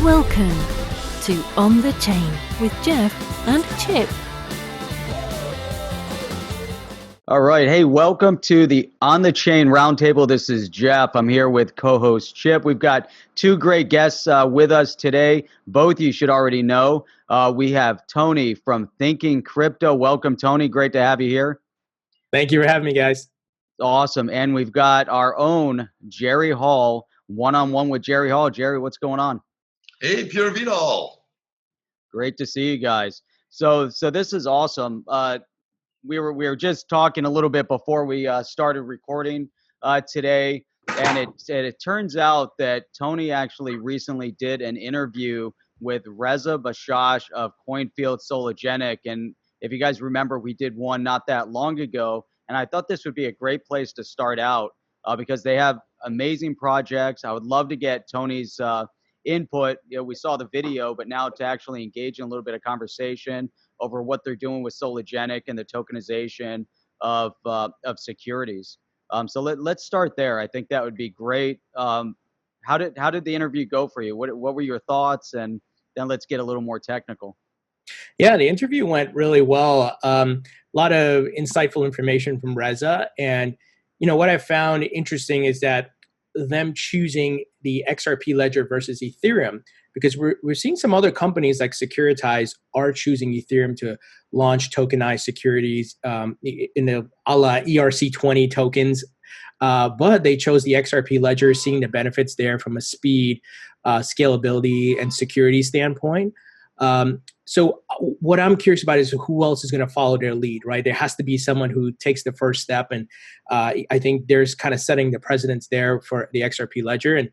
Welcome to On the Chain with Jeff and Chip. All right. Hey, welcome to the On the Chain Roundtable. This is Jeff. I'm here with co-host Chip. We've got two great guests with us today. Both you should already know. We have Tony from Thinking Crypto. Welcome, Tony. Great to have you here. Thank you for having me, guys. Awesome. And we've got our own Jerry Hall, one-on-one with Jerry Hall. Jerry, what's going on? Hey, Pure Vidal. Great to see you guys. So this is awesome. We were just talking a little bit before we started recording today, and it turns out that Tony actually recently did an interview with Reza Bashash of Coinfield Sologenic, and if you guys remember, we did one not that long ago, and I thought this would be a great place to start out because they have amazing projects. I would love to get Tony's input. You know, we saw the video, but now to actually engage in a little bit of conversation over what they're doing with Sologenic and the tokenization of securities. So let's start there. I think that would be great. How did the interview go for you? What were your thoughts? And then let's get a little more technical. Yeah, the interview went really well. A lot of insightful information from Reza. And, you know, what I found interesting is that them choosing the XRP Ledger versus Ethereum, because we're seeing some other companies like Securities are choosing Ethereum to launch tokenized securities in the a la ERC-20 tokens, but they chose the XRP Ledger, seeing the benefits there from a speed, scalability, and security standpoint. So what I'm curious about is who else is going to follow their lead, right? There has to be someone who takes the first step. And I think there's kind of setting the precedence there for the XRP Ledger. And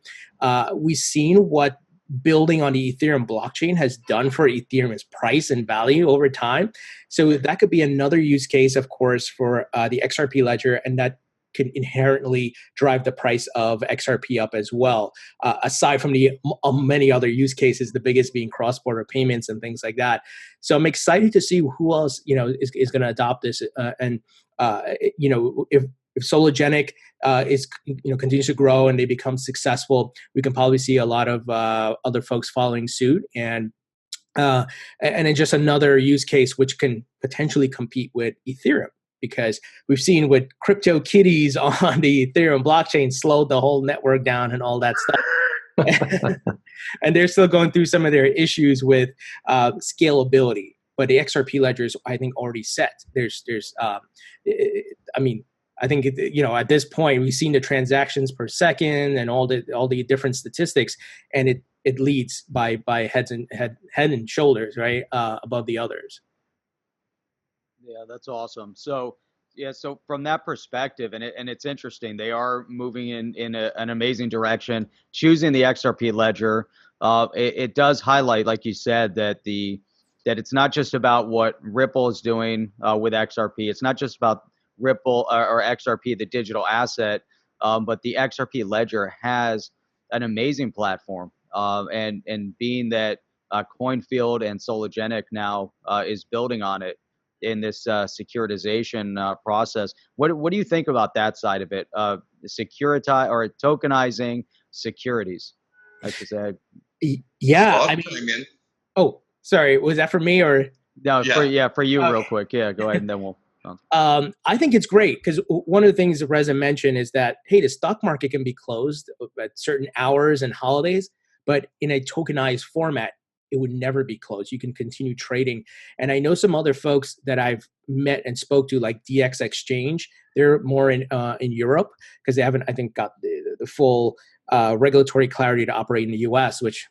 we've seen what building on the Ethereum blockchain has done for Ethereum's price and value over time. So that could be another use case, of course, for the XRP Ledger, and that can inherently drive the price of XRP up as well. Aside from the many other use cases, the biggest being cross-border payments and things like that. So I'm excited to see who else, you know, is going to adopt this. You know, if Sologenic continues to grow and they become successful, we can probably see a lot of other folks following suit. And then just another use case which can potentially compete with Ethereum, because we've seen with crypto kitties on the Ethereum blockchain slowed the whole network down and all that stuff. And they're still going through some of their issues with scalability. But the XRP ledger is, I think, already set. I think at this point we've seen the transactions per second and all the different statistics, and it leads by head and shoulders, right, above the others. Yeah, that's awesome. So from that perspective, and it's interesting, they are moving in an amazing direction, choosing the XRP ledger. It does highlight, like you said, that it's not just about what Ripple is doing with XRP. It's not just about Ripple or XRP, the digital asset, but the XRP ledger has an amazing platform. And being that Coinfield and Sologenic now is building on it in this securitization process. What do you think about that side of it? Securitize or tokenizing securities, I should say. Yeah, oh, sorry, was that for me or? No, yeah. For you, real quick. Yeah, go ahead, and then we'll. I think it's great because one of the things that Reza mentioned is that, hey, the stock market can be closed at certain hours and holidays, but in a tokenized format, it would never be closed. You can continue trading. And I know some other folks that I've met and spoke to, like DX Exchange. They're more in Europe because they haven't, I think, got the full regulatory clarity to operate in the US, which,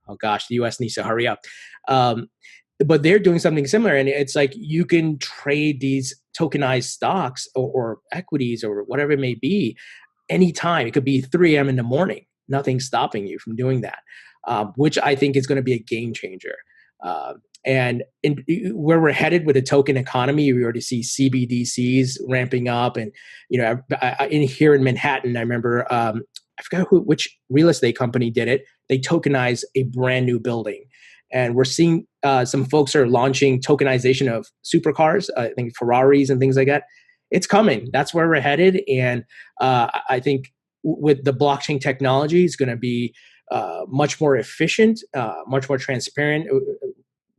oh gosh, the US needs to hurry up. But they're doing something similar. And it's like you can trade these tokenized stocks or equities or whatever it may be anytime. It could be 3 a.m. in the morning. Nothing's stopping you from doing that. Which I think is going to be a game changer. And where we're headed with the token economy, we already see CBDCs ramping up. And, you know, here in Manhattan, I remember, I forgot which real estate company did it. They tokenized a brand new building. And we're seeing some folks are launching tokenization of supercars, I think Ferraris and things like that. It's coming. That's where we're headed. And I think with the blockchain technology, it's going to be much more efficient, much more transparent.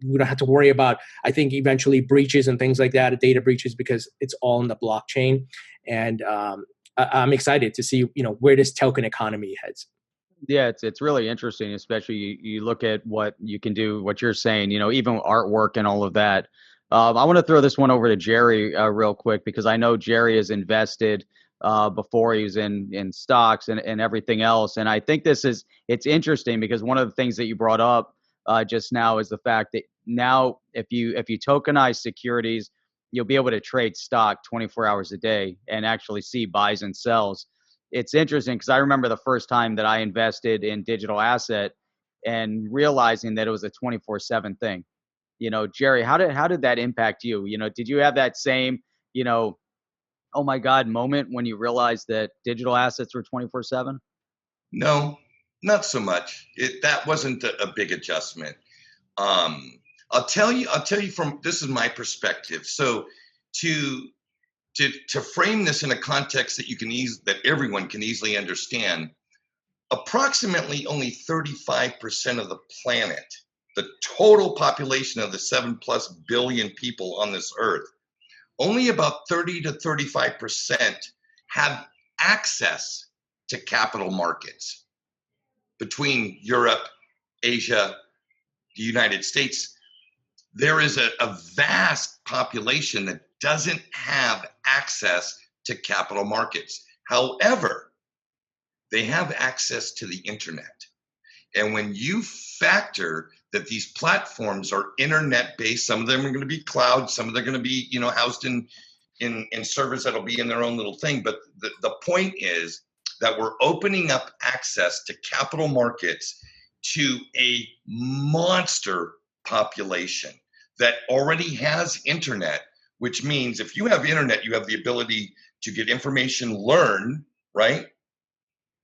We don't have to worry about, I think, eventually breaches and things like that, data breaches, because it's all in the blockchain. And I'm excited to see, where this token economy heads. Yeah, it's really interesting, especially you look at what you can do, what you're saying, even artwork and all of that. I want to throw this one over to Jerry real quick, because I know Jerry is invested before he was in stocks and everything else. And I think it's interesting because one of the things that you brought up just now is the fact that now if you tokenize securities, you'll be able to trade stock 24 hours a day and actually see buys and sells. It's interesting because I remember the first time that I invested in digital asset and realizing that it was a 24/7 thing. Jerry, how did that impact you? Did you have that same, oh my God moment when you realized that digital assets were 24/7? No, not so much. That wasn't a big adjustment. I'll tell you from, this is my perspective. So to frame this in a context that everyone can easily understand, approximately only 35% of the planet, the total population of the 7+ billion people on this earth, only about 30 to 35% have access to capital markets. Between Europe, Asia, the United States, there is a vast population that doesn't have access to capital markets. However, they have access to the internet. And when you factor that these platforms are internet-based, some of them are going to be cloud, some of them are going to be, housed in servers that'll be in their own little thing. But the point is that we're opening up access to capital markets to a monster population that already has internet, which means if you have internet, you have the ability to get information, learn, right?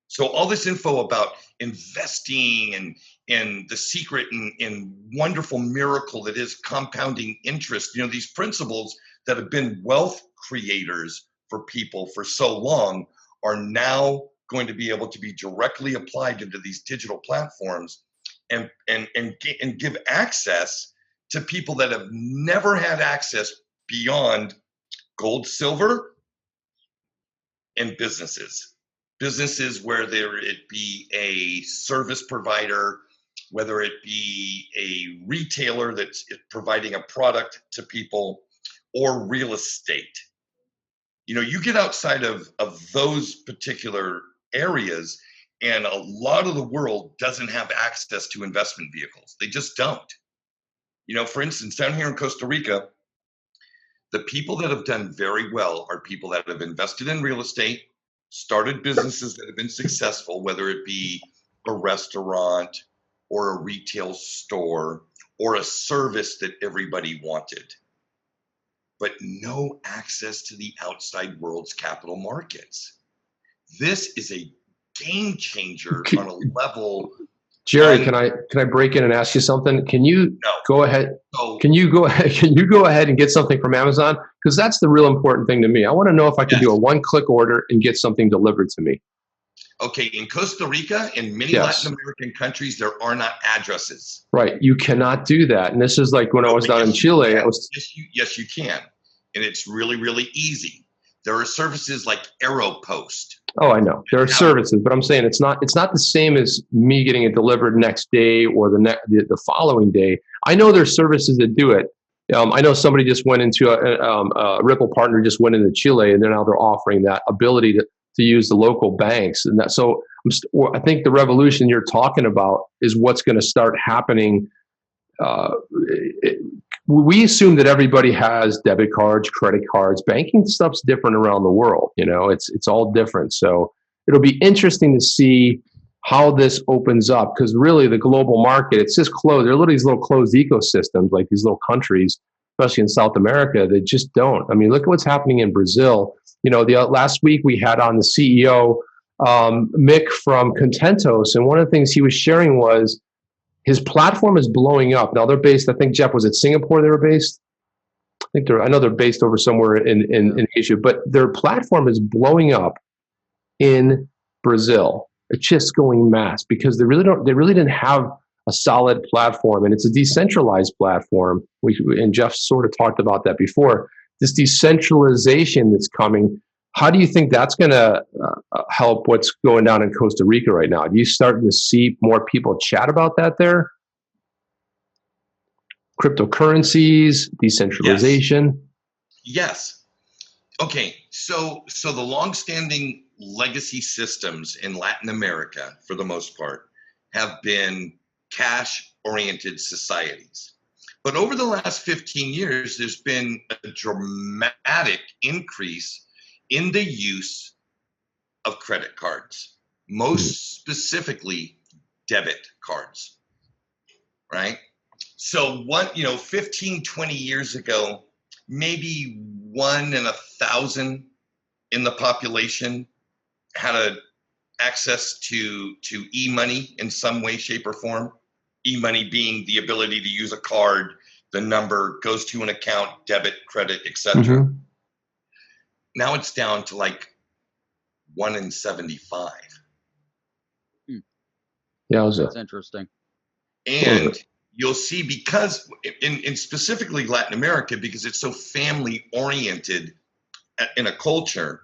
So all this info about investing and the secret and wonderful miracle that is compounding interest, these principles that have been wealth creators for people for so long are now going to be able to be directly applied into these digital platforms and give access to people that have never had access beyond gold, silver, and businesses. Businesses, whether it be a service provider, whether it be a retailer that's providing a product to people, or real estate. You get outside of those particular areas, and a lot of the world doesn't have access to investment vehicles. They just don't. For instance, down here in Costa Rica, the people that have done very well are people that have invested in real estate, started businesses that have been successful, whether it be a restaurant or a retail store or a service that everybody wanted, but no access to the outside world's capital markets. This is a game changer on a level. Jerry, can I break in and ask you something? Can you go ahead? No. Can you go ahead and get something from Amazon? Because that's the real important thing to me. I want to know if I can do a one-click order and get something delivered to me. Okay, in Costa Rica and many Latin American countries, there are not addresses. Right, you cannot do that. And this is like when I was down in Chile. Yes, you can, and it's really, really easy. There are services like AeroPost. Oh, I know. There are services, but I'm saying it's not the same as me getting it delivered next day or the following day. I know there's services that do it. I know somebody just went into a Ripple partner just went into Chile, and now they're offering that ability to use the local banks. And so I think the revolution you're talking about is what's going to start happening. We assume that everybody has debit cards, credit cards. Banking stuff's different around the world. It's all different. So it'll be interesting to see how this opens up, because really the global market, it's just closed. There are these little closed ecosystems, like these little countries, especially in South America, that just don't. I mean, look at what's happening in Brazil. The last week we had on the CEO, Mick from Contentos, and one of the things he was sharing was his platform is blowing up. Now they're based, I think, Jeff, was it Singapore they were based? I know they're based over somewhere in Asia, but their platform is blowing up in Brazil. It's just going mass because they really didn't have a solid platform, and it's a decentralized platform. And Jeff sort of talked about that before. This decentralization that's coming. How do you think that's going to help what's going down in Costa Rica right now? Do you starting to see more people chat about that there? Cryptocurrencies, decentralization. Yes. Okay. So the longstanding legacy systems in Latin America, for the most part, have been cash-oriented societies. But over the last 15 years, there's been a dramatic increase in the use of credit cards, most specifically debit cards, right? So 15, 20 years ago, maybe 1 in 1,000 in the population had access to e-money in some way, shape, or form. E-money being the ability to use a card, the number goes to an account, debit, credit, etc. Mm-hmm. Now it's down to like 1 in 75. Yeah, that's interesting. And you'll see, because in specifically Latin America, because it's so family oriented in a culture,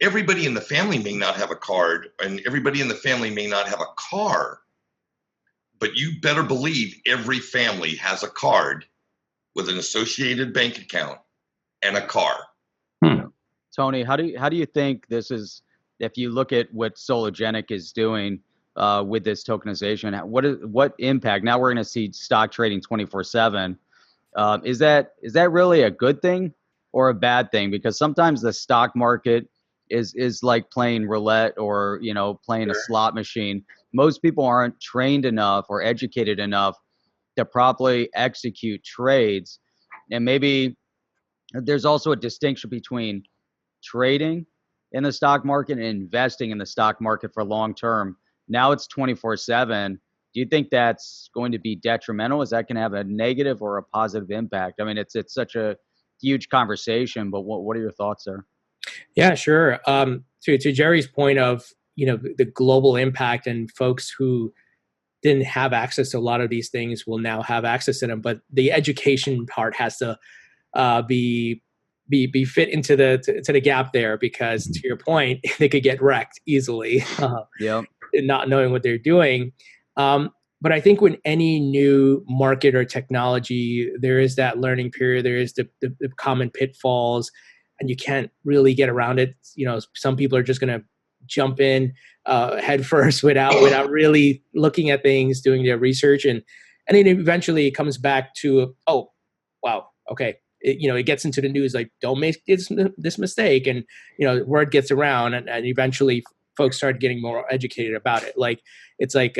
everybody in the family may not have a card, and everybody in the family may not have a car, but you better believe every family has a card with an associated bank account and a car. Tony, how do you think this is, if you look at what Sologenic is doing with this tokenization, what impact? Now we're going to see stock trading 24/7. Is that really a good thing or a bad thing? Because sometimes the stock market is like playing roulette or playing a slot machine. Most people aren't trained enough or educated enough to properly execute trades, and maybe there's also a distinction between trading in the stock market and investing in the stock market for long term. Now it's 24/7. Do you think that's going to be detrimental? Is that going to have a negative or a positive impact? I mean, it's such a huge conversation, but what are your thoughts there? Yeah, sure. To Jerry's point of the global impact, and folks who didn't have access to a lot of these things will now have access to them, but the education part has to be fit into the gap there, because to your point, they could get wrecked easily. Not knowing what they're doing. But I think when any new market or technology, there is that learning period, there is the common pitfalls, and you can't really get around it. Some people are just going to jump in head first without really looking at things, doing their research, and then eventually it comes back to, oh, wow, okay. It gets into the news, like, don't make this mistake, and word gets around, and eventually folks start getting more educated about it. Like, it's like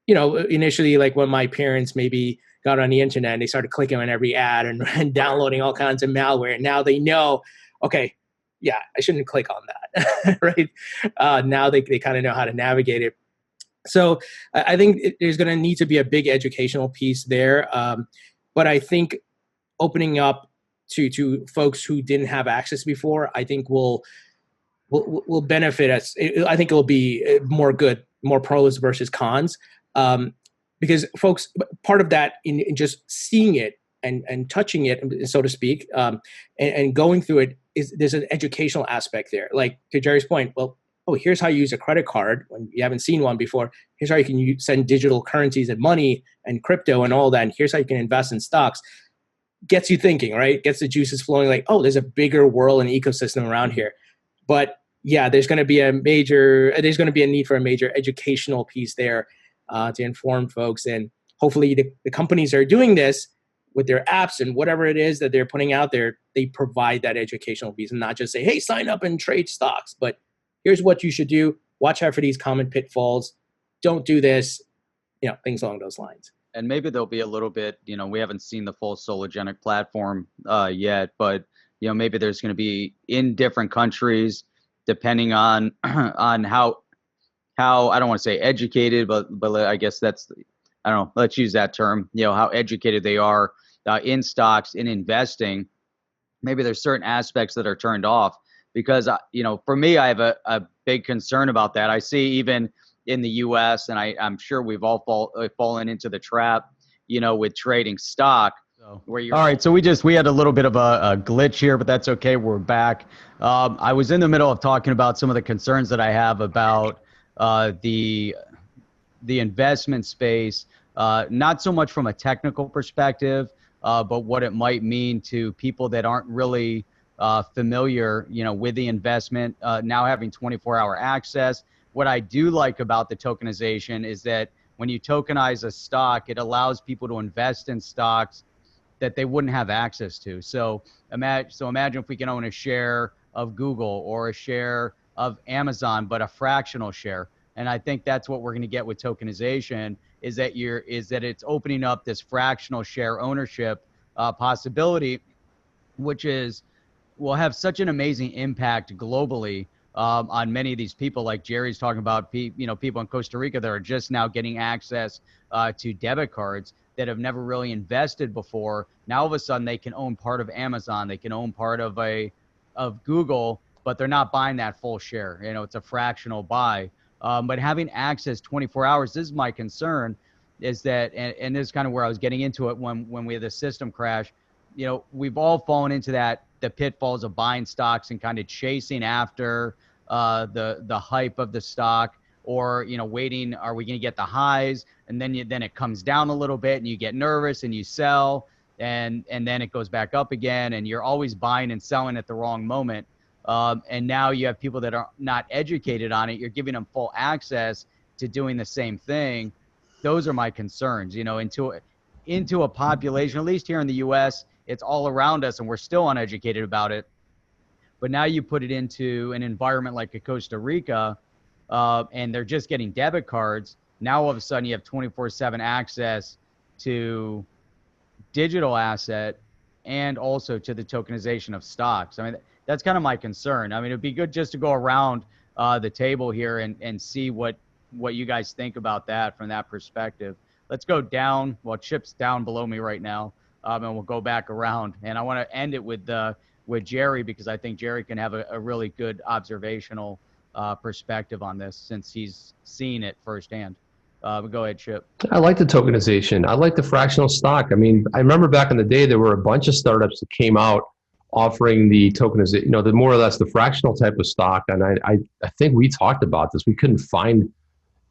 initially, like when my parents maybe got on the internet and they started clicking on every ad and downloading all kinds of malware, and now they know, okay, yeah, I shouldn't click on that, right? Now they kind of know how to navigate it. So I think there's going to need to be a big educational piece there, but I think opening up to folks who didn't have access before, I think will benefit us. I think it will be more good, more pros versus cons, because folks, part of that in just seeing it and touching it, so to speak, and going through it, there's an educational aspect there. Like to Jerry's point, well, here's how you use a credit card when you haven't seen one before. Here's how you can send digital currencies and money and crypto and all that. And here's how you can invest in stocks. Gets you thinking, right? Gets the juices flowing, like, there's a bigger world and ecosystem around here. But yeah, there's going to be a need for a major educational piece there to inform folks. And hopefully the companies that are doing this with their apps and whatever it is that they're putting out there, they provide that educational piece and not just say, hey, sign up and trade stocks, but here's what you should do. Watch out for these common pitfalls. Don't do this, things along those lines. And maybe there'll be a little bit, we haven't seen the full Sologenic platform yet, but maybe there's going to be in different countries, depending on how I don't want to say educated, but I guess that's, I don't know, let's use that term, how educated they are in stocks, in investing. Maybe there's certain aspects that are turned off. because for me, I have a big concern about that. I see even in the U.S., and I'm sure we've all fallen into the trap, with trading stock. Where you're all right, so we had a little bit of a glitch here, but that's okay. We're back. I was in the middle of talking about some of the concerns that I have about the investment space, not so much from a technical perspective, but what it might mean to people that aren't really familiar, with the investment, now having 24-hour access. What I do like about the tokenization is that when you tokenize a stock, it allows people to invest in stocks that they wouldn't have access to. So imagine if we can own a share of Google or a share of Amazon, but a fractional share. And I think that's what we're going to get with tokenization, is that it's opening up this fractional share ownership possibility, which will have such an amazing impact globally on many of these people, like Jerry's talking about, people in Costa Rica that are just now getting access to debit cards that have never really invested before. Now all of a sudden they can own part of Amazon, they can own part of Google, but they're not buying that full share. It's a fractional buy. But having access 24 hours, this is my concern, is that, and this is kind of where I was getting into it when we had the system crash. We've all fallen into the pitfalls of buying stocks and kind of chasing after the hype of the stock, or waiting, are we going to get the highs, and then it comes down a little bit and you get nervous and you sell, and then it goes back up again, and you're always buying and selling at the wrong moment. And now you have people that are not educated on it. You're giving them full access to doing the same thing. Those are my concerns, into a population, at least here in the US, it's all around us and we're still uneducated about it. But now you put it into an environment like a Costa Rica, and they're just getting debit cards. Now all of a sudden you have 24/7 access to digital asset and also to the tokenization of stocks. I mean, that's kind of my concern. I mean, it'd be good just to go around the table here and see what you guys think about that from that perspective. Let's go down. Well, Chip's down below me right now, and we'll go back around. And I want to end it with Jerry, because I think Jerry can have a really good observational perspective on this, since he's seen it firsthand. Go ahead, Chip. I like the tokenization. I like the fractional stock. I mean, I remember back in the day, there were a bunch of startups that came out offering the tokenization, the more or less the fractional type of stock. And I think we talked about this. We couldn't find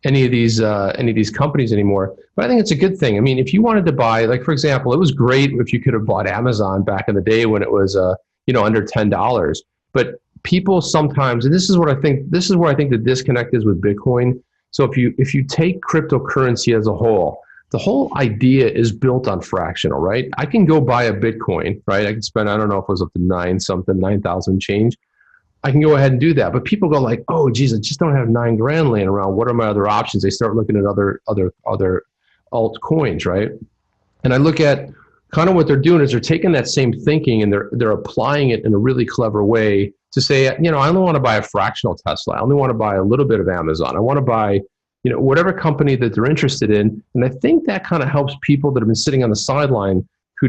any of these companies anymore. But I think it's a good thing. I mean, if you wanted to buy, like, for example, it was great if you could have bought Amazon back in the day when it was under $10. But people sometimes, and this is where I think the disconnect is with Bitcoin. So if you take cryptocurrency as a whole, the whole idea is built on fractional, right? I can go buy a Bitcoin, right? I can spend, I don't know if it was up to 9,000 change. I can go ahead and do that. But people go like, oh, geez, I just don't have $9,000 laying around. What are my other options? They start looking at other altcoins, right? And I look at kind of what they're doing is they're taking that same thinking and they're applying it in a really clever way to say, I only want to buy a fractional Tesla. I only want to buy a little bit of Amazon. I want to buy, whatever company that they're interested in. And I think that kind of helps people that have been sitting on the sideline who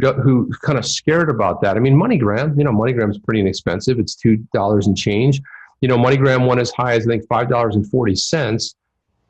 kind of scared about that. I mean, MoneyGram, MoneyGram is pretty inexpensive. It's $2 and change. MoneyGram went as high as I think $5.40.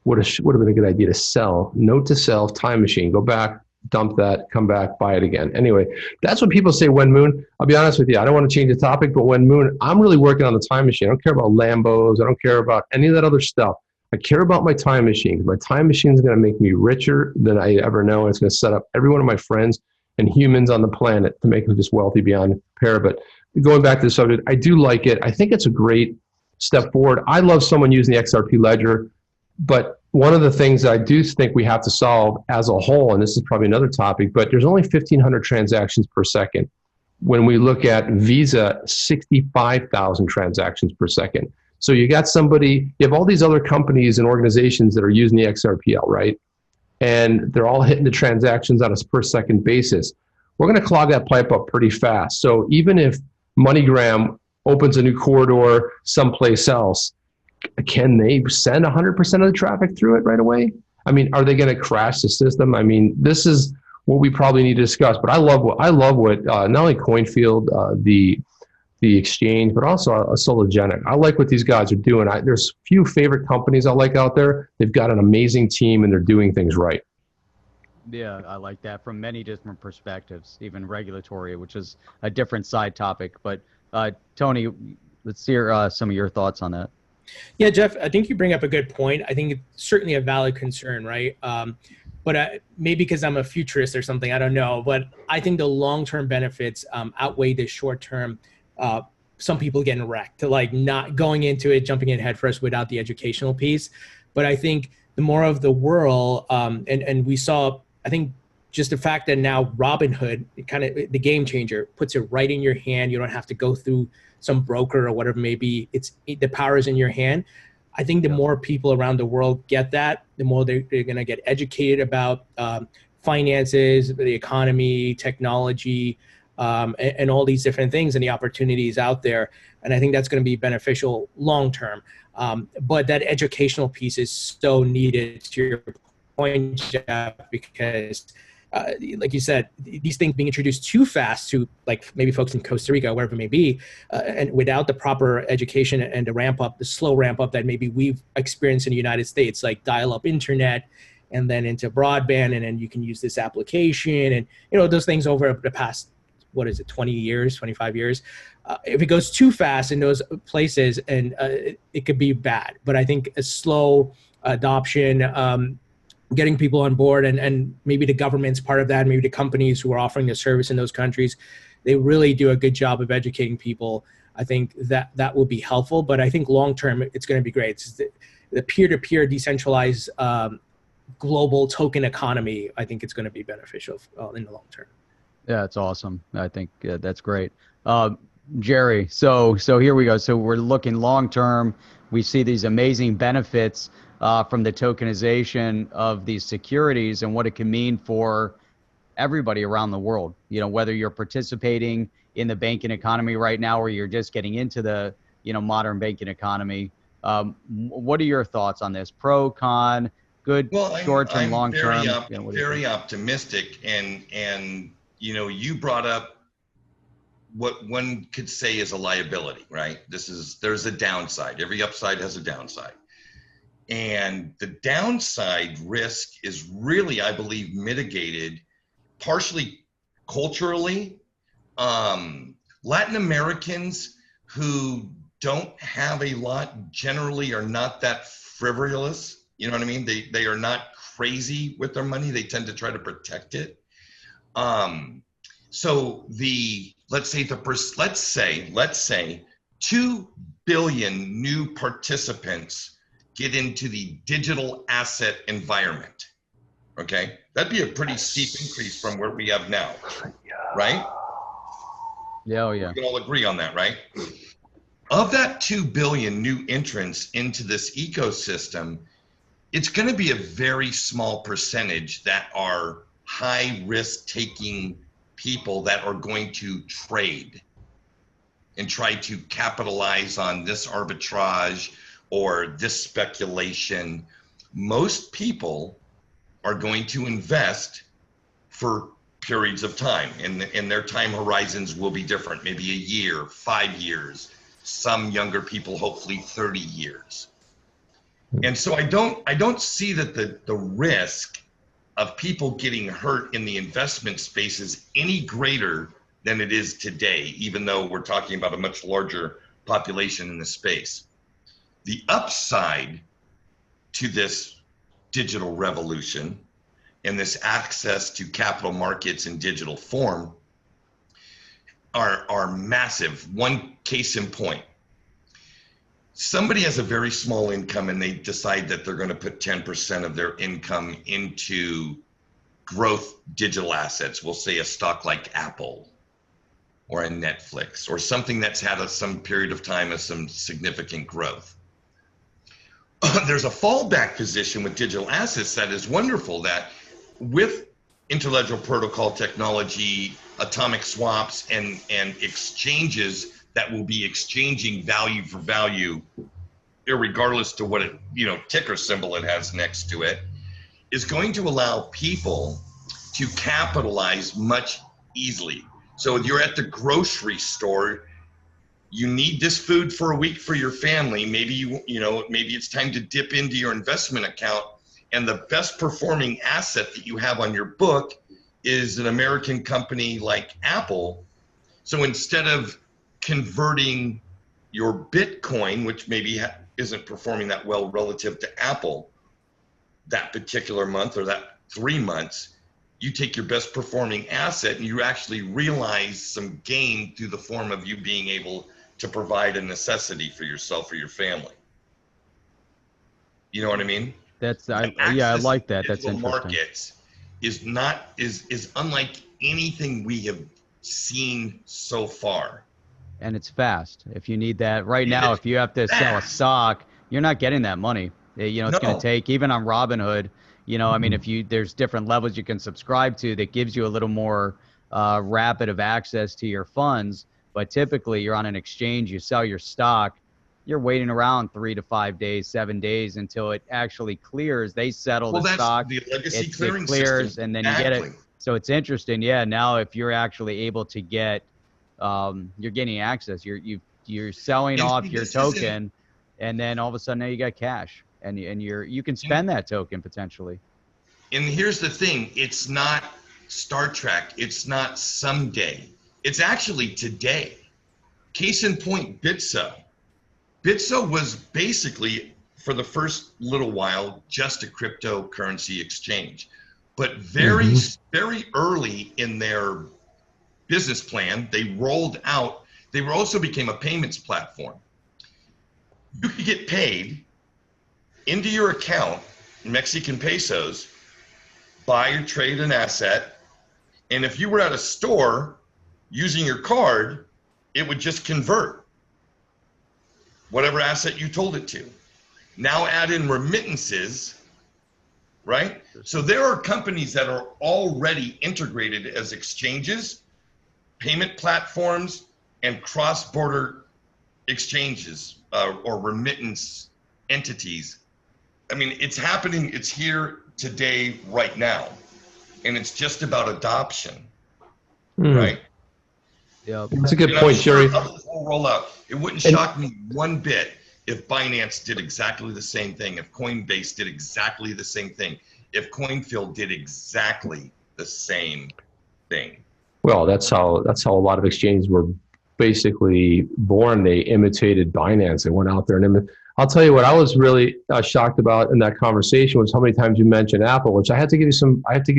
Would have been a good idea to sell. Note to self, time machine, go back, dump that, come back, buy it again. Anyway, that's what people say when Moon. I'll be honest with you, I don't want to change the topic, but when Moon, I'm really working on the time machine. I don't care about Lambos. I don't care about any of that other stuff. I care about my time machine, because my time machine is going to make me richer than I ever know. It's going to set up every one of my friends and humans on the planet to make them just wealthy beyond repair. But going back to the subject, I do like it. I think it's a great step forward. I love someone using the XRP Ledger, but one of the things I do think we have to solve as a whole, and this is probably another topic, but there's only 1,500 transactions per second. When we look at Visa, 65,000 transactions per second. So you have all these other companies and organizations that are using the XRPL, right? And they're all hitting the transactions on a per second basis. We're going to clog that pipe up pretty fast. So even if MoneyGram opens a new corridor someplace else, can they send 100% of the traffic through it right away? I mean, are they going to crash the system? I mean, this is what we probably need to discuss. But I love what not only Coinfield, the the exchange, but also a sologenic. I like what these guys are doing. There's few favorite companies I like out there. They've got an amazing team and they're doing things right. Yeah, I like that from many different perspectives, even regulatory, which is a different side topic. But Tony, let's hear some of your thoughts on that. Yeah, Jeff, I think you bring up a good point. I think it's certainly a valid concern, right? But maybe because I'm a futurist or something, I don't know. But I think the long-term benefits outweigh the short-term. Some people getting wrecked, to like not going into it, jumping in headfirst without the educational piece. But I think the more of the world, and we saw, I think just the fact that now Robinhood, kind of the game changer, puts it right in your hand. You don't have to go through some broker or whatever it may be. The power is in your hand. I think the more people around the world get that, the more they're going to get educated about finances, the economy, technology, and all these different things and the opportunities out there. And I think that's going to be beneficial long term. But that educational piece is so needed, to your point, Jeff, because like you said, these things being introduced too fast to like maybe folks in Costa Rica, wherever it may be, and without the proper education and the slow ramp up that maybe we've experienced in the United States, like dial-up internet and then into broadband, and then you can use this application and, you know, those things over the past, 20 years, 25 years. If it goes too fast in those places, and it could be bad. But I think a slow adoption, getting people on board, and maybe the government's part of that, maybe the companies who are offering the service in those countries, they really do a good job of educating people. I think that will be helpful, but I think long-term, it's going to be great. It's the peer-to-peer decentralized global token economy. I think it's going to be beneficial in the long term. Yeah, it's awesome. I think that's great. Jerry, so here we go. So we're looking long-term. We see these amazing benefits from the tokenization of these securities and what it can mean for everybody around the world. You know, whether you're participating in the banking economy right now or you're just getting into the, modern banking economy. What are your thoughts on this? Pro, con, good, short-term, long-term? I'm very optimistic. And you brought up what one could say is a liability, right? There's a downside. Every upside has a downside. And the downside risk is really, I believe, mitigated partially culturally. Latin Americans who don't have a lot generally are not that frivolous. You know what I mean? They are not crazy with their money. They tend to try to protect it. So let's say 2 billion new participants get into the digital asset environment. Okay, that'd be a pretty steep increase from where we have now, right? Yeah, oh yeah. We can all agree on that, right? Of that 2 billion new entrants into this ecosystem, it's going to be a very small percentage that are high risk taking people that are going to trade and try to capitalize on this arbitrage or this speculation. Most people are going to invest for periods of time, and their time horizons will be different, maybe a year, 5 years, some younger people, hopefully 30 years. And so I don't see that the risk of people getting hurt in the investment space is any greater than it is today, even though we're talking about a much larger population in the space. The upside to this digital revolution and this access to capital markets in digital form are massive. One case in point. Somebody has a very small income and they decide that they're going to put 10% of their income into growth digital assets. We'll say a stock like Apple or a Netflix or something that's had some period of time of some significant growth. There's a fallback position with digital assets that is wonderful, that with intellectual protocol technology, atomic swaps, and exchanges that will be exchanging value for value, irregardless to what ticker symbol it has next to it, is going to allow people to capitalize much easily. So if you're at the grocery store, you need this food for a week for your family. Maybe maybe it's time to dip into your investment account, and the best performing asset that you have on your book is an American company like Apple. So instead of converting your Bitcoin, which maybe isn't performing that well relative to Apple that particular month or that 3 months, you take your best performing asset and you actually realize some gain through the form of you being able to provide a necessity for yourself or your family. You know what I mean? Yeah, I like that. That's interesting. Markets is unlike anything we have seen so far. And it's fast. If you need that right now, if you have to sell a stock, you're not getting that money. It's going to take, even on Robinhood, I mean, there's different levels you can subscribe to that gives you a little more rapid of access to your funds. But typically you're on an exchange, you sell your stock, you're waiting around 3 to 5 days, 7 days until it actually clears. They settle the stock, the legacy clearing it clears, system. and then you get it. So it's interesting. Yeah. Now, if you're actually able to get, you're getting access, you're selling off your token, and then all of a sudden now you got cash, and you can spend that token potentially. And here's the thing, it's not Star Trek, it's not someday, it's actually today. Case in point, Bitso. Bitso was basically, for the first little while, just a cryptocurrency exchange. But very early in their business plan, they also became a payments platform. You could get paid into your account in Mexican pesos, buy or trade an asset, and if you were at a store using your card, it would just convert whatever asset you told it to. Now add in remittances, right? So there are companies that are already integrated as exchanges, payment platforms, and cross-border exchanges or remittance entities. I mean, it's happening, it's here today, right now. And it's just about adoption, right? Yeah, that's a good point, Jerry. We'll roll out. It wouldn't shock me one bit if Binance did exactly the same thing, if Coinbase did exactly the same thing, if CoinField did exactly the same thing. Well, that's how a lot of exchanges were basically born. They imitated Binance. They went out there and I'll tell you what I was really shocked about in that conversation was how many times you mentioned Apple, which I have to give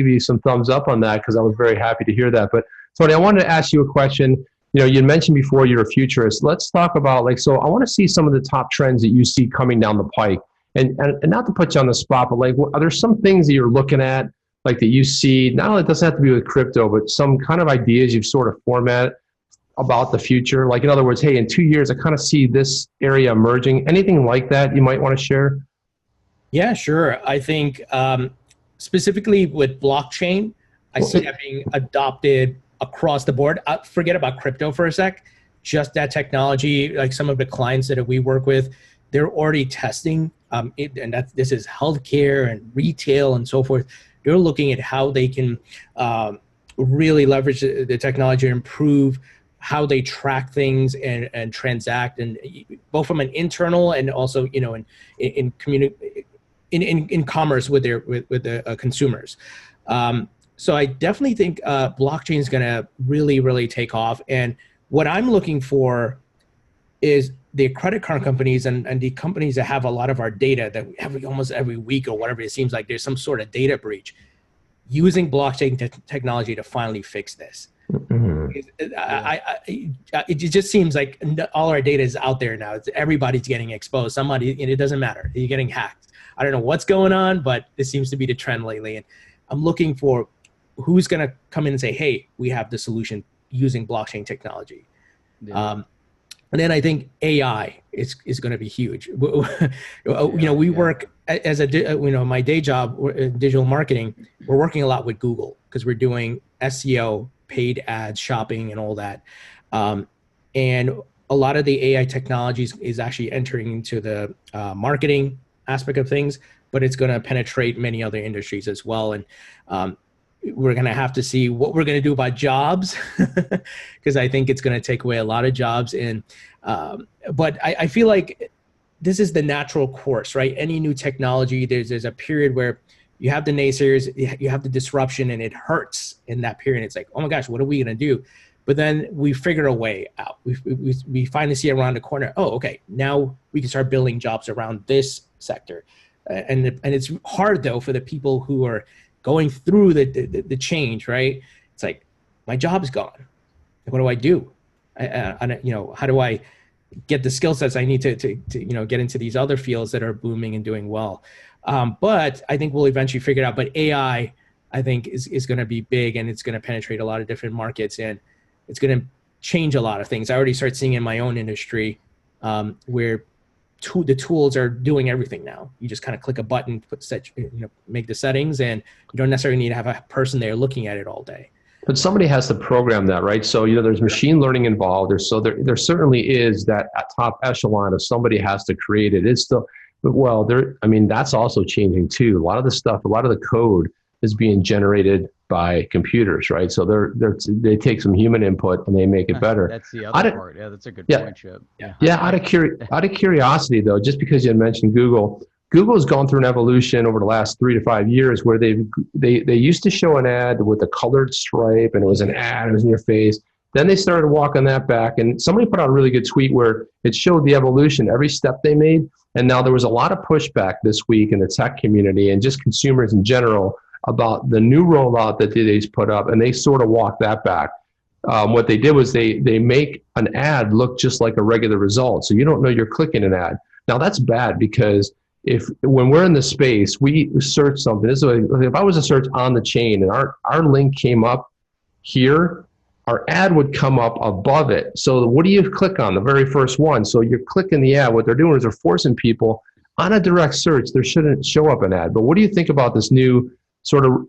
you some thumbs up on that because I was very happy to hear that. But Tony, I wanted to ask you a question. You mentioned before you're a futurist. Let's talk about so I want to see some of the top trends that you see coming down the pike. And not to put you on the spot, but are there some things that you're looking at, that you see, not only it doesn't have to be with crypto, but some kind of ideas you've sort of formatted about the future? In other words, hey, in 2 years, I kind of see this area emerging. Anything like that you might want to share? Yeah, sure. I think specifically with blockchain, I see that being adopted across the board. Forget about crypto for a sec. Just that technology, some of the clients that we work with, they're already testing, this is healthcare and retail and so forth. They're looking at how they can really leverage the technology and improve how they track things and transact, and both from an internal and also in commerce with the consumers. So I definitely think blockchain is going to really take off. And what I'm looking for is the credit card companies and the companies that have a lot of our data that we have almost every week or whatever, it seems like there's some sort of data breach, using blockchain technology to finally fix this. It just seems like all our data is out there now. Everybody's getting exposed. It doesn't matter. You're getting hacked. I don't know what's going on, but this seems to be the trend lately. And I'm looking for who's going to come in and say, hey, we have the solution using blockchain technology. Yeah. And then I think AI is going to be huge. We work as my day job, digital marketing, we're working a lot with Google because we're doing SEO, paid ads, shopping, and all that. And a lot of the AI technologies is actually entering into the marketing aspect of things, but it's going to penetrate many other industries as well. And we're going to have to see what we're going to do about jobs, because I think it's going to take away a lot of jobs. And but I feel like this is the natural course, right? Any new technology, there's a period where you have the naysayers, you have the disruption, and it hurts in that period. It's like, oh my gosh, what are we going to do? But then we figure a way out. We finally see around the corner, oh, okay, now we can start building jobs around this sector. And it's hard, though, for the people who are going through the change, right? It's like, my job is gone. What do I do? How do I get the skill sets I need to get into these other fields that are booming and doing well? But I think we'll eventually figure it out. But AI, I think, is going to be big, and it's going to penetrate a lot of different markets, and it's going to change a lot of things. I already start seeing in my own industry where the tools are doing everything now. You just kind of click a button, make the settings, and you don't necessarily need to have a person there looking at it all day. But somebody has to program that, right? So, there's machine learning involved. There certainly is that top echelon of somebody has to create it. It's still, well, that's also changing too. A lot of the code is being generated by computers, right? So they take some human input and they make it better. That's the other part. Yeah, that's a good point, Chip. Yeah. Out of curiosity, though, just because you had mentioned Google's gone through an evolution over the last 3 to 5 years where they used to show an ad with a colored stripe, and it was an ad, it was in your face. Then they started walking that back, and somebody put out a really good tweet where it showed the evolution, every step they made. And now there was a lot of pushback this week in the tech community and just consumers in general about the new rollout that they've put up, and they sort of walked that back. What they did was they make an ad look just like a regular result, so you don't know you're clicking an ad. Now that's bad, because when we're in the space, we search something. If I was to search on the chain and our link came up here, our ad would come up above it. So what do you click on? The very first one. So you're clicking the ad. What they're doing is they're forcing people on a direct search. There shouldn't show up an ad. But what do you think about this new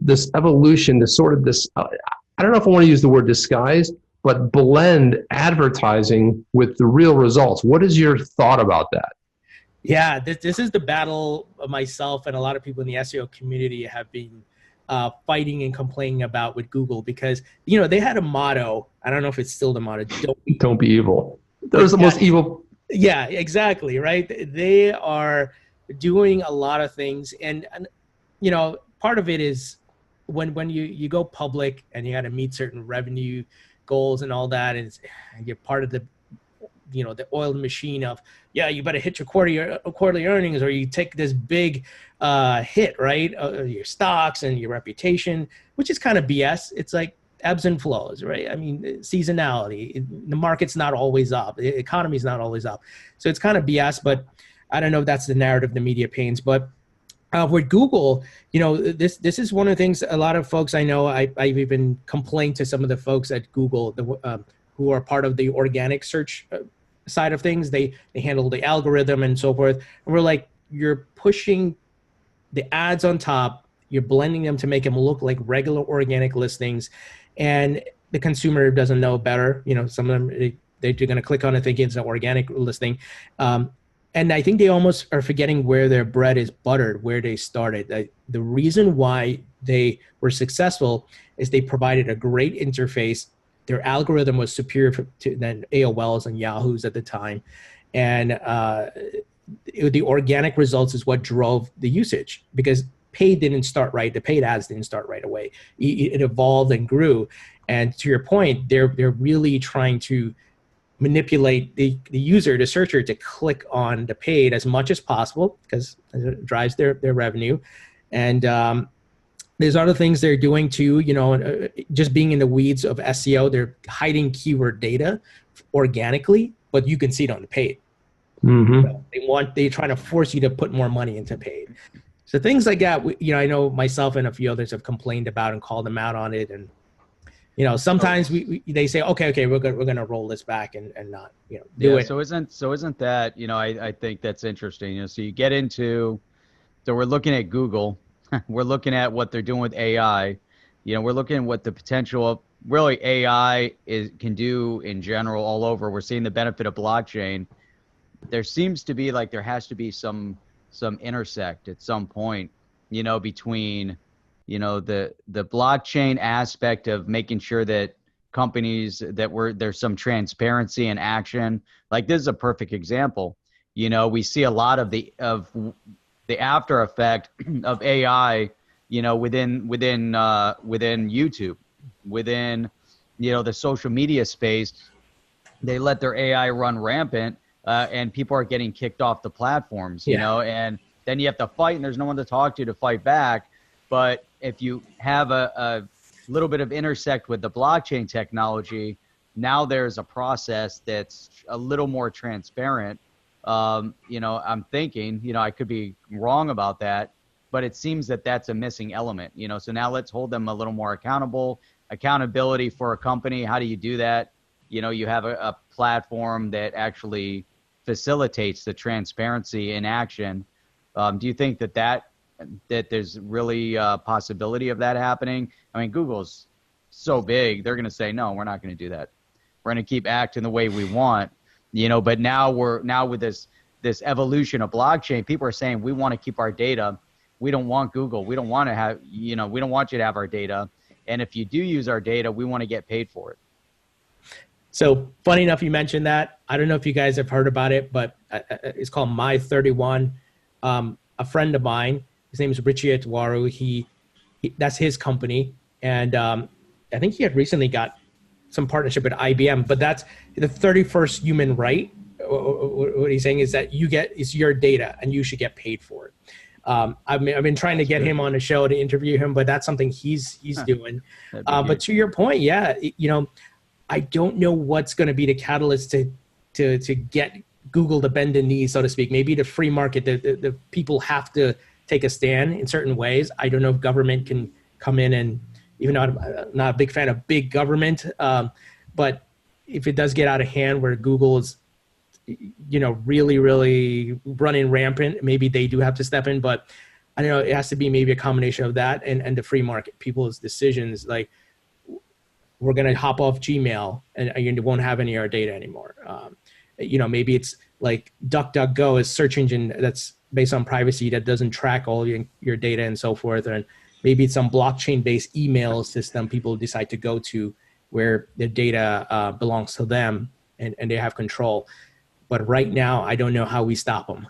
this evolution, this I don't know if I want to use the word disguise, but blend advertising with the real results? What is your thought about that? Yeah, this is the battle myself and a lot of people in the SEO community have been fighting and complaining about with Google, because they had a motto. I don't know if it's still the motto. Don't be evil. They're the most evil. Yeah, exactly. Right. They are doing a lot of things, and part of it is when you go public and you got to meet certain revenue goals and all that, and you're part of the oiled machine of, you better hit your quarterly earnings, or you take this big hit, right? Your stocks and your reputation, which is kind of BS. It's like ebbs and flows, right? I mean, seasonality, the market's not always up, the economy's not always up. So it's kind of BS, but I don't know if that's the narrative the media paints. But with Google, this is one of the things a lot of folks I know, I've even complained to some of the folks at Google who are part of the organic search side of things. They handle the algorithm and so forth. And we're like, you're pushing the ads on top, you're blending them to make them look like regular organic listings, and the consumer doesn't know better. Some of them, they're going to click on it thinking it's an organic listing. And I think they almost are forgetting where their bread is buttered, where they started. The reason why they were successful is they provided a great interface. Their algorithm was superior than AOL's and Yahoo's at the time. And the organic results is what drove the usage, because paid didn't start right. The paid ads didn't start right away. It evolved and grew. And to your point, they're really trying to manipulate the user, the searcher, to click on the paid as much as possible, because it drives their revenue. And there's other things they're doing too, just being in the weeds of SEO. They're hiding keyword data organically, but you can see it on the paid. Mm-hmm. They're trying to force you to put more money into paid. So things like that, I know myself and a few others have complained about and called them out on it. And sometimes they say, okay, we're gonna roll this back and not do it. So isn't that I think that's interesting. So you get into, so we're looking at Google, we're looking at what they're doing with AI. We're looking at what the potential of really AI can do in general all over. We're seeing the benefit of blockchain. There seems to be there has to be some intersect at some point, between you know, the blockchain aspect of making sure that companies that there's some transparency in action. Like this is a perfect example. You know, we see a lot of the after effect of AI, you know, within YouTube, within, you know, the social media space. They let their AI run rampant, and people are getting kicked off the platforms, you know, and then you have to fight, and there's no one to talk to fight back. But if you have a little bit of intersect with the blockchain technology, now there's a process that's a little more transparent. You know, I'm thinking, you know, I could be wrong about that, but it seems that that's a missing element, you know. So now let's hold them a little more accountable. Accountability for a company, how do you do that? You know, you have a platform that actually facilitates the transparency in action. Do you think that there's really a possibility of that happening? I mean, Google's so big, they're going to say, no, we're not going to do that. We're going to keep acting the way we want, you know. But now with this evolution of blockchain, people are saying we want to keep our data. We don't want Google. We don't want to have, you know, we don't want you to have our data. And if you do use our data, we want to get paid for it. So funny enough, you mentioned that. I don't know if you guys have heard about it, but it's called My31. A friend of mine, his name is Richie Etwaru. He that's his company, and I think he had recently got some partnership with IBM. But that's the 31st human right. What he's saying is that it's your data, and you should get paid for it. I've been trying to get him on the show to interview him, but that's something he's doing. But to your point, yeah, you know, I don't know what's going to be the catalyst to get Google to bend the knee, so to speak. Maybe the free market, the people have to take a stand in certain ways. I don't know if government can come in, and even though I'm not a big fan of big government, but if it does get out of hand where Google is, you know, really, really running rampant, maybe they do have to step in. But I don't know, it has to be maybe a combination of that and the free market, people's decisions. Like, we're going to hop off Gmail and you won't have any of our data anymore. You know, maybe it's like DuckDuckGo is search engine that's based on privacy that doesn't track all your data and so forth. And maybe it's some blockchain-based email system people decide to go to where their data belongs to them and they have control. But right now, I don't know how we stop them.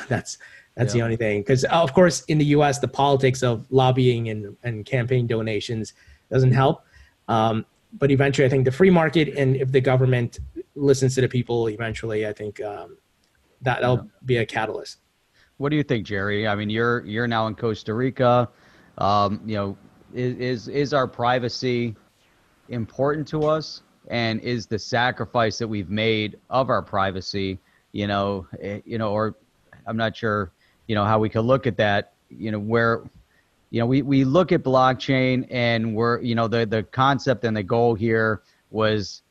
That's the only thing. Because, of course, in the U.S., the politics of lobbying and campaign donations doesn't help. But eventually, I think the free market, and if the government listens to the people, eventually, I think that'll be a catalyst. What do you think, Jerry? I mean, you're now in Costa Rica. You know, is our privacy important to us? And is the sacrifice that we've made of our privacy, or I'm not sure, how we could look at that, where, we look at blockchain and we're, the concept and the goal here was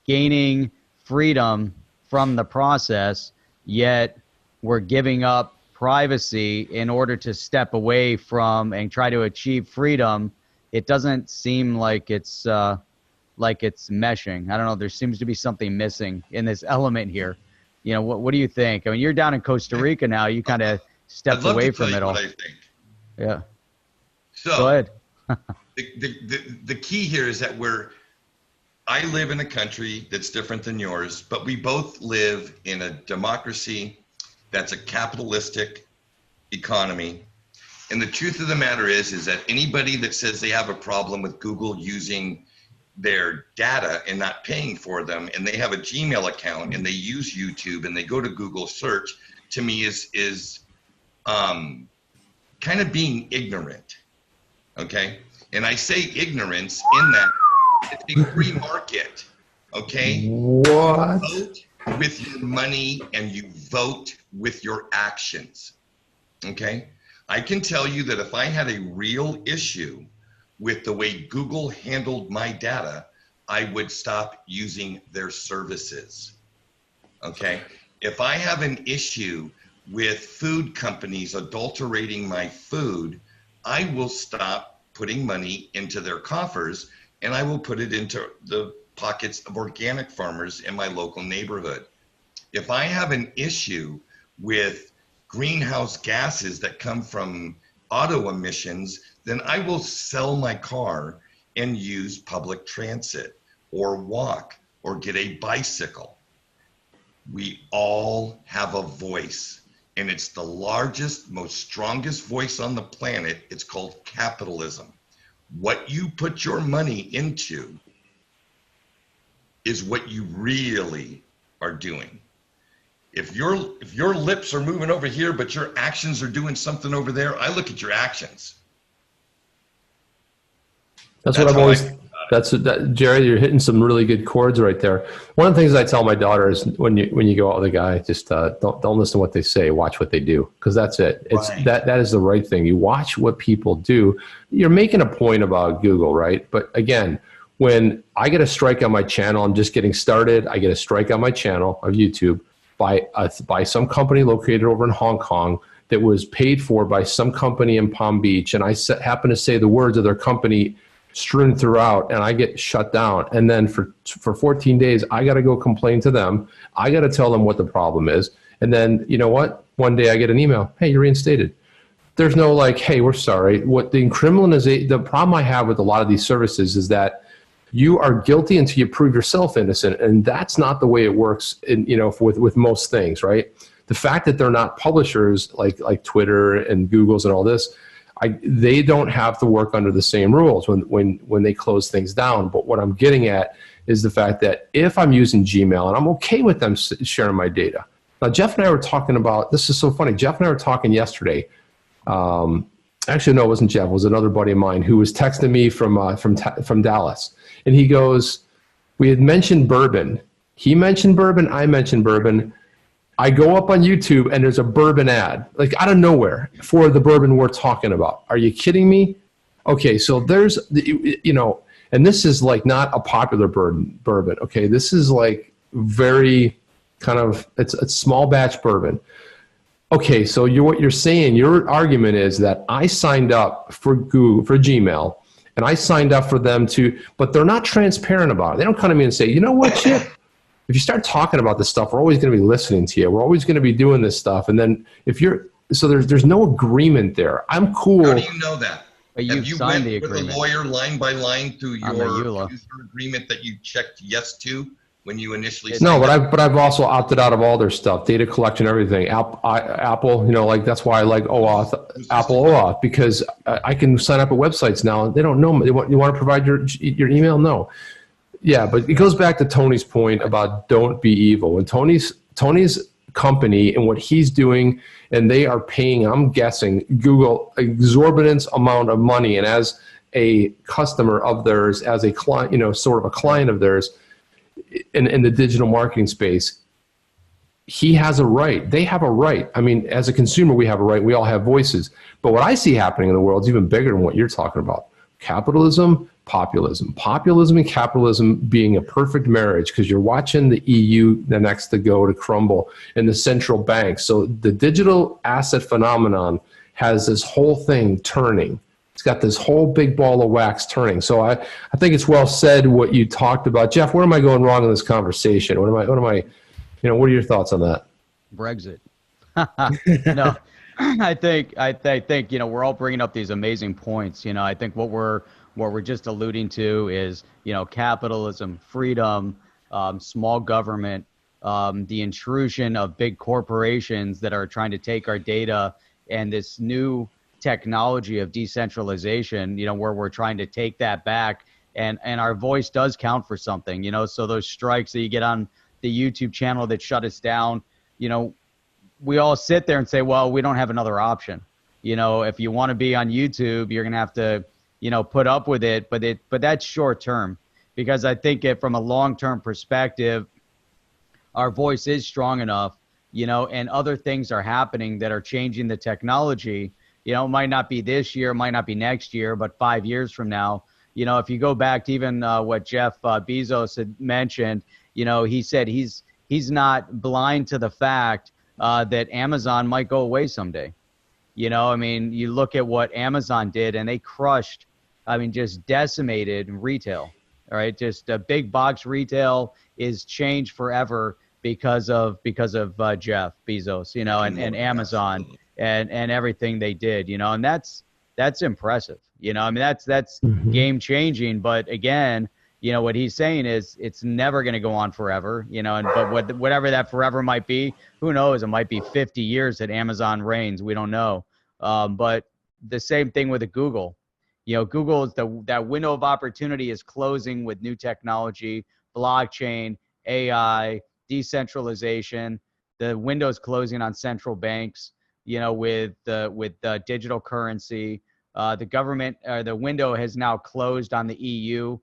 gaining freedom from the process, yet we're giving up privacy in order to step away from and try to achieve freedom. It doesn't seem like it's meshing. I don't know. There seems to be something missing in this element here. What do you think? I mean, you're down in Costa Rica now. You kind of stepped away from it all. What I think. Yeah. So go ahead. the key here is that I live in a country that's different than yours, but we both live in a democracy that's a capitalistic economy. And the truth of the matter is that anybody that says they have a problem with Google using their data and not paying for them, and they have a Gmail account and they use YouTube and they go to Google search, to me is kind of being ignorant. Okay. And I say ignorance in that it's a free market. Okay. What? You vote with your money and you vote with your actions. Okay. I can tell you that if I had a real issue with the way Google handled my data, I would stop using their services. Okay. If I have an issue with food companies adulterating my food, I will stop putting money into their coffers and I will put it into the pockets of organic farmers in my local neighborhood. If I have an issue with greenhouse gases that come from auto emissions, then I will sell my car and use public transit or walk or get a bicycle. We all have a voice, and it's the largest, most strongest voice on the planet. It's called capitalism. What you put your money into is what you really are doing. If your lips are moving over here, but your actions are doing something over there, I look at your actions. That's what I've always. Jerry, you're hitting some really good chords right there. One of the things I tell my daughter is when you go out with a guy, just don't listen to what they say, watch what they do, because that's it. It's right. That is the right thing. You watch what people do. You're making a point about Google, right? But again, when I get a strike on my channel, I'm just getting started. I get a strike on my channel of YouTube by some company located over in Hong Kong that was paid for by some company in Palm Beach, and I happen to say the words of their company strewn throughout, and I get shut down. And then for 14 days, I got to go complain to them. I got to tell them what the problem is. And then, you know what? One day I get an email, hey, you're reinstated. There's no like, hey, we're sorry. What the problem I have with a lot of these services is that you are guilty until you prove yourself innocent. And that's not the way it works with most things, right? The fact that they're not publishers like Twitter and Google's and all this, they don't have to work under the same rules when they close things down. But what I'm getting at is the fact that if I'm using Gmail, and I'm okay with them sharing my data. Now, Jeff and I were talking about, this is so funny, Jeff and I were talking yesterday. Actually, no, it wasn't Jeff. It was another buddy of mine who was texting me from Dallas. And he goes, we had mentioned bourbon. He mentioned bourbon, I mentioned bourbon. I go up on YouTube and there's a bourbon ad, like out of nowhere, for the bourbon we're talking about. Are you kidding me? Okay, so there's, and this is like not a popular bourbon. Okay, this is like very kind of, it's a small batch bourbon. Okay, so what you're saying, your argument is that I signed up for Gmail, and I signed up for them but they're not transparent about it. They don't come to me and say, you know what, Chip? If you start talking about this stuff, we're always going to be listening to you. We're always going to be doing this stuff. And then there's no agreement there. I'm cool. How do you know that? But Have you signed went the with agreement. a lawyer line by line through your EULA. user agreement that you checked yes to when you initially No, signed up? But I've also opted out of all their stuff, data collection, everything. Apple, that's why I like OAuth, Apple OAuth, because I can sign up at websites now. They don't know me. You want to provide your email? No. Yeah, but it goes back to Tony's point about don't be evil. When Tony's company and what he's doing, and they are paying, I'm guessing, Google exorbitant amount of money, and as a customer of theirs, as a client, sort of a client of theirs in the digital marketing space, he has a right. They have a right. I mean, as a consumer, we have a right. We all have voices. But what I see happening in the world is even bigger than what you're talking about. Capitalism, populism. Populism and capitalism being a perfect marriage, because you're watching the EU, the next to go to crumble, and the central banks. So the digital asset phenomenon has this whole thing turning. It's got this whole big ball of wax turning. So I think it's well said what you talked about. Jeff, where am I going wrong in this conversation? What are your thoughts on that? Brexit. No, I think we're all bringing up these amazing points. I think what we're just alluding to is capitalism, freedom, small government, the intrusion of big corporations that are trying to take our data, and this new technology of decentralization, where we're trying to take that back, and our voice does count for something, so those strikes that you get on the YouTube channel that shut us down, we all sit there and say, well, we don't have another option. If you want to be on YouTube, you're going to have to, put up with it, but that's short term, because I think from a long-term perspective, our voice is strong enough, and other things are happening that are changing the technology. It might not be this year, it might not be next year, but 5 years from now, if you go back to even what Jeff Bezos had mentioned, he said he's not blind to the fact that Amazon might go away someday. You look at what Amazon did, and they crushed, just decimated retail. All right, just a big box retail is changed forever because of Jeff Bezos, and Amazon. and everything they did, and that's impressive. I mean, that's game changing. But again, what he's saying is it's never going to go on forever, but whatever that forever might be, who knows? It might be 50 years that Amazon reigns. We don't know. But the same thing with Google. Google is that window of opportunity is closing with new technology, blockchain, AI, decentralization. The window is closing on central banks, with digital currency. The government, the window has now closed on the EU.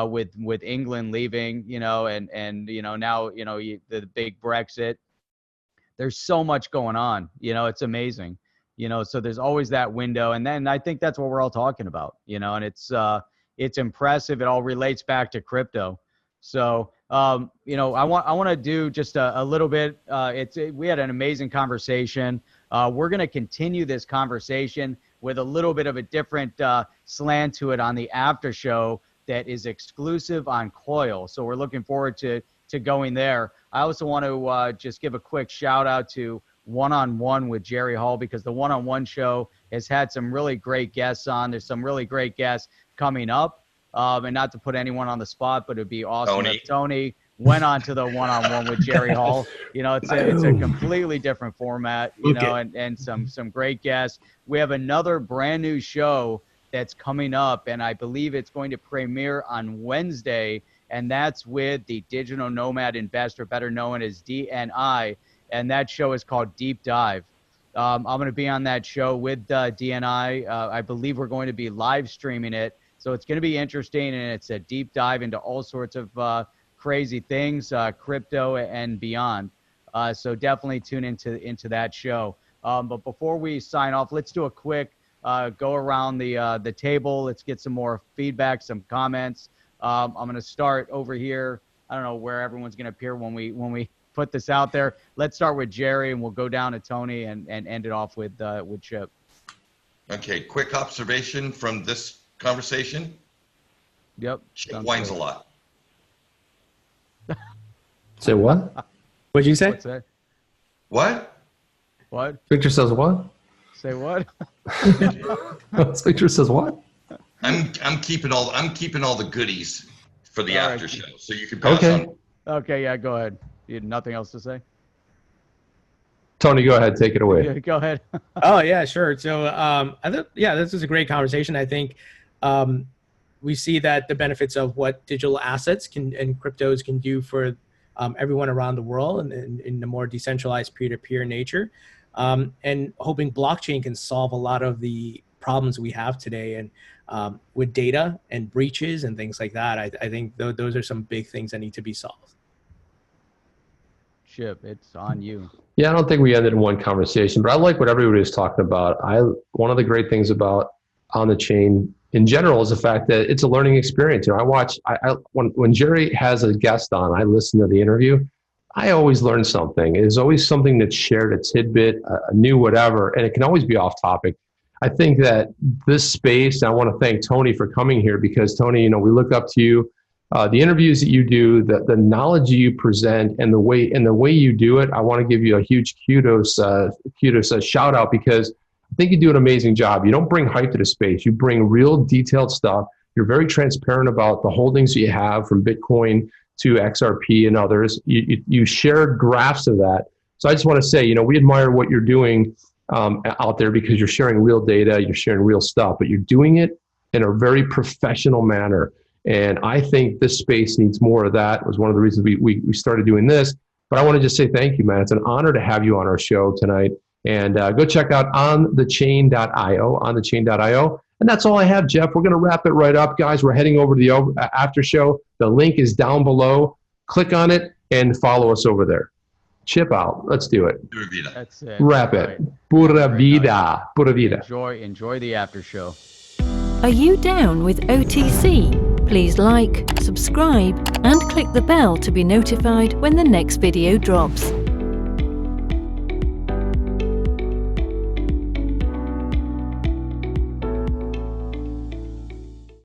With England leaving, and now the big Brexit. There's so much going on, it's amazing, so there's always that window, and then I think that's what we're all talking about, and it's impressive. It all relates back to crypto. So I want to do just a little bit. We had an amazing conversation. We're going to continue this conversation with a little bit of a different slant to it on the after show that is exclusive on Coil. So we're looking forward to going there. I also want to just give a quick shout out to One-on-One with Jerry Hall, because the One-on-One show has had some really great guests on. There's some really great guests coming up. And not to put anyone on the spot, but it'd be awesome if Tony went on to the One-on-One with Jerry Hall. It's a completely different format, and some great guests. We have another brand new show that's coming up, and I believe it's going to premiere on Wednesday, and that's with the digital nomad investor, better known as DNI, and that show is called Deep Dive. I'm going to be on that show with DNI. I believe we're going to be live streaming it, so it's going to be interesting, and it's a deep dive into all sorts of crazy things, crypto and beyond. So definitely tune into that show. But before we sign off, let's do a quick go around the table. Let's get some more feedback, some comments. I'm going to start over here. I don't know where everyone's going to appear when we put this out there. Let's start with Jerry, and we'll go down to Tony and end it off with Chip. Okay, quick observation from this conversation. Yep. Chip whines a lot. Say what? What'd you say? What's that? What? Victor says what? Say what? Victor says what? I'm keeping all the goodies for the after show, so you can pass on. Okay, yeah, go ahead. You had nothing else to say? Tony, go ahead, take it away. Yeah, go ahead. Oh yeah, sure. So I think this is a great conversation. I think we see that the benefits of what digital assets and cryptos can do for everyone around the world, and in the more decentralized peer-to-peer nature, and hoping blockchain can solve a lot of the problems we have today, and with data and breaches and things like that. I think those are some big things that need to be solved. Chip, it's on you. Yeah, I don't think we ended in one conversation, but I like what everybody was talking about. One of the great things about on the chain in general is the fact that it's a learning experience. When Jerry has a guest on, I listen to the interview. I always learn something. There's always something that's shared, a tidbit, a new whatever, and it can always be off topic. I think that this space, I want to thank Tony for coming here, because Tony, we look up to you. The interviews that you do, the knowledge you present, and the way you do it, I want to give you a huge kudos, a shout out, because I think you do an amazing job. You don't bring hype to the space. You bring real detailed stuff. You're very transparent about the holdings that you have, from Bitcoin to XRP and others. You share graphs of that. So I just want to say, we admire what you're doing out there, because you're sharing real data, you're sharing real stuff, but you're doing it in a very professional manner. And I think this space needs more of that. It was one of the reasons we started doing this. But I want to just say thank you, man. It's an honor to have you on our show tonight. And go check out onthechain.io. And that's all I have, Jeff. We're going to wrap it right up, guys. We're heading over to the after show. The link is down below. Click on it and follow us over there. Chip out. Let's do it. That's it. Wrap it. Pura vida. Pura vida. Enjoy the after show. Are you down with OTC? Please like, subscribe, and click the bell to be notified when the next video drops.